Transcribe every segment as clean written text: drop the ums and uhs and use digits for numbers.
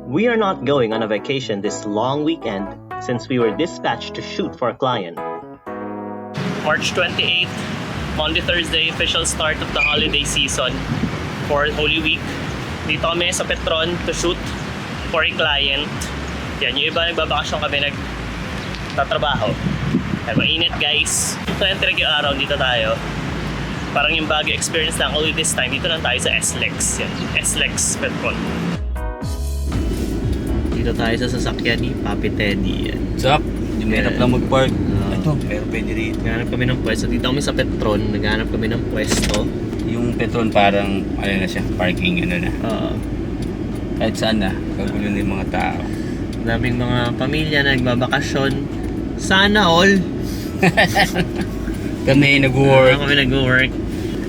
We are not going on a vacation this long weekend since we were dispatched to shoot for a client. March 28th, Monday, Thursday, official start of the holiday season for Holy Week. Dito kami sa Petron to shoot for a client. Yan, yung iba nagbabakasyon kami, nagtatrabaho. Ay, mainit guys. So yung yung araw, dito tayo. Parang yung Baguio experience lang, only this time, dito lang tayo sa SLEX. Yan, SLEX Petron. Dito tayo sa sasakyan ni Papi Teddy. Yan. Sup? Yung mahirap lang mag-park. Ito, meron pwede rito. Naghanap kami ng pwesto. Dito kami sa Petron, naghanap kami ng pwesto. Yung Petron parang, ano na siya, parking ano na. Oo. Kahit saan na, kagulo na yung mga tao. Daming mga pamilya na nagbabakasyon. Sana all. Kami nag-work. Kami nag-work.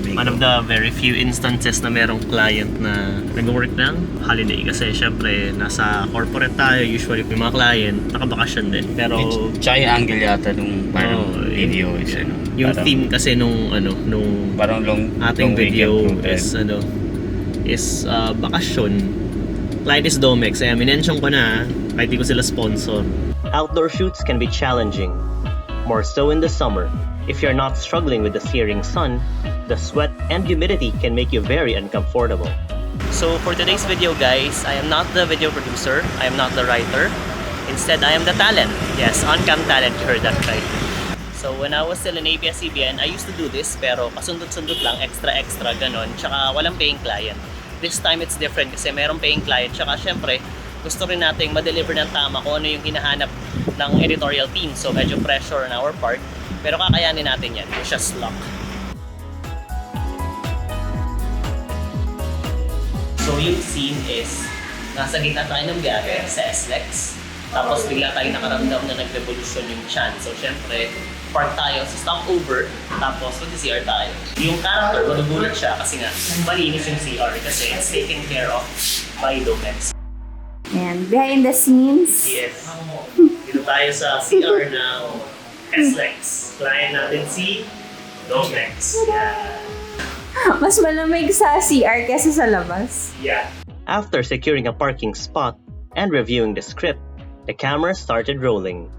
One of the very few instances na merong client na nag-work ng holiday. Kasi syempre, nasa corporate tayo. Usually, yung mga client, nakabakasyon din. Pero, Tsaka yung angle yata nung parang video is ano. yung parang, theme kasi nung parang ating long video weekend is bakasyon. Client is Domex. Kaya minention ko na kahit di ko sila sponsor. Outdoor shoots can be challenging. More so in the summer. If you're not struggling with the searing sun, the sweat and humidity can make you very uncomfortable. So for today's video guys, I am not the video producer, I am not the writer. Instead, I am the talent. Yes, on-cam talent, you heard that right. So when I was still in ABS-CBN, I used to do this pero kasundot-sundot lang, extra-extra, ganon. Tsaka walang paying client. This time it's different kasi merong paying client. Tsaka syempre, gusto rin nating ma-deliver ng tama kung ano yung hinahanap ng editorial team. So medyo pressure on our part. Pero kakayanin natin yan. It's just luck. So yung scene is, nasa gitna tayo ng biyahe sa SLEX. Tapos bigla tayo nakaramdam na nag-revolution yung chan. So syempre, park tayo sa stopover. Tapos mag-CR tayo. Yung character, magugulat siya kasi nga, malinis yung CR kasi it's taken care of by Domex. And behind the scenes. Yes. Dito tayo sa CR ng SLEX. Client natin si Domex. Yeah. Mas malamig sa CR kesa sa labas. Yeah. After securing a parking spot and reviewing the script, the camera started rolling.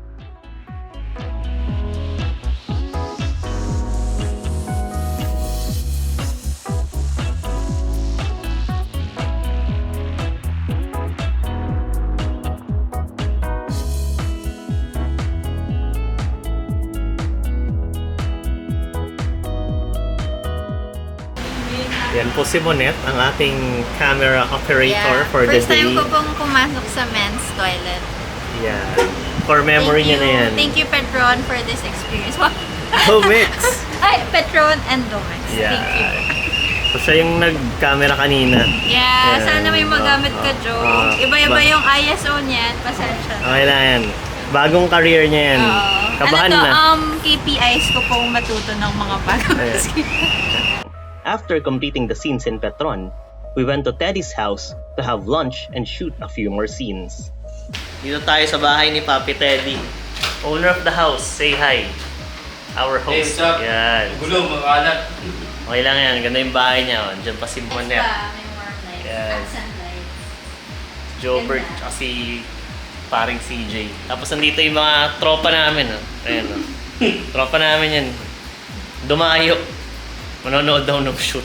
Yan po si Monet, ang ating camera operator for the day. First time ko pong pumasok sa men's toilet. Yeah. For memory niya na yan. Thank you, Petron, for this experience. Domex! Ay, Petron and Domex. Yeah. Thank you. So siya yung nag-camera kanina. Yeah, Yan. sana may magamit ka, Joe. Iba-iba yung ISO niyan. Pasensya. Okay lang yan. Bagong career niya yan. Kabahan ano to, na. KPIs ko pong matuto ng mga bagong Ayan. skills. After completing the scenes in Petron, we went to Teddy's house to have lunch and shoot a few more scenes. Dito tayo sa bahay ni Papi Teddy. Owner of the house, say hi. Our host. Hey, what's up? Yan. Gulo, makalat. Okay lang yan. Ganda yung bahay niya. Diyan pa si Monet. May warm lights. Yes. Accent lights. Jobert, Ganda. kasi paring CJ. Tapos nandito yung mga tropa namin. Ayan. Tropa namin yan. Dumayo. Manonood daw ng shoot.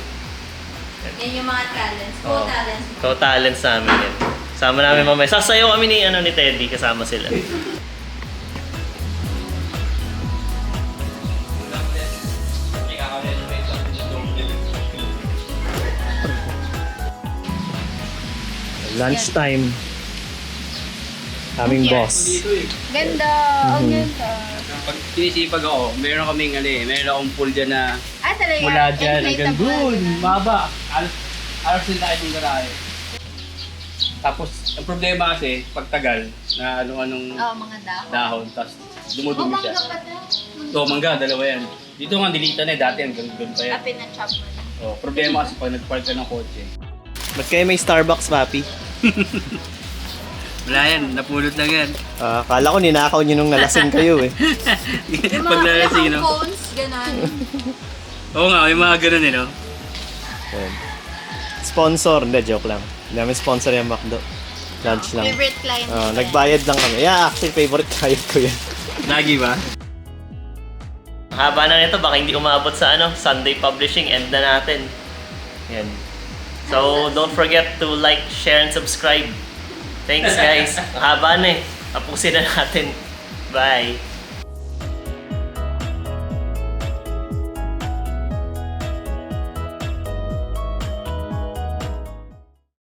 Yan yung mga talents. Oo. Co-talents. Co-talents namin yan. Sama namin mamaya. Sasayaw kami ni Teddy. Kasama sila. Lunchtime. Aming boss. Ganda. Ang ganda. Pag sinisipag ako, meron kaming meron akong pool dyan na Talaga. mula dyan hanggang Inflatable. dun, maba. Alas din tayo ng garahe. Tapos, ang problema kasi, pagtagal, na anong Mga dahon. dahon, tapos dumudumi siya. Mangga pa na. So, mangga, dalawa yan. Dito nga, dilita na dati hanggang doon pa yan. Kapin na chop mo na. Oh, problema kasi pag nag-park ka ng kotse. Ba't kayo may Starbucks, Papi? Wala yan, napulot lang yan. Kala ko ninakaw nyo nung nalasing kayo eh. Yung Pag mga nalasing, no? phones, gano'n. Oo nga, may mga ganun no? Ayan. Sponsor, hindi, joke lang. Hindi namin sponsor yung McDo. Lunch lang. Favorite client. Nagbayad lang kami. Yeah, actually favorite client ko yan. Lagi ba? Ang haba na nito, baka hindi umabot sa Sunday publishing. End na natin. Yan. So, don't forget to like, share, and subscribe. Thanks guys. Ang haba na eh. Tapusin na natin. Bye.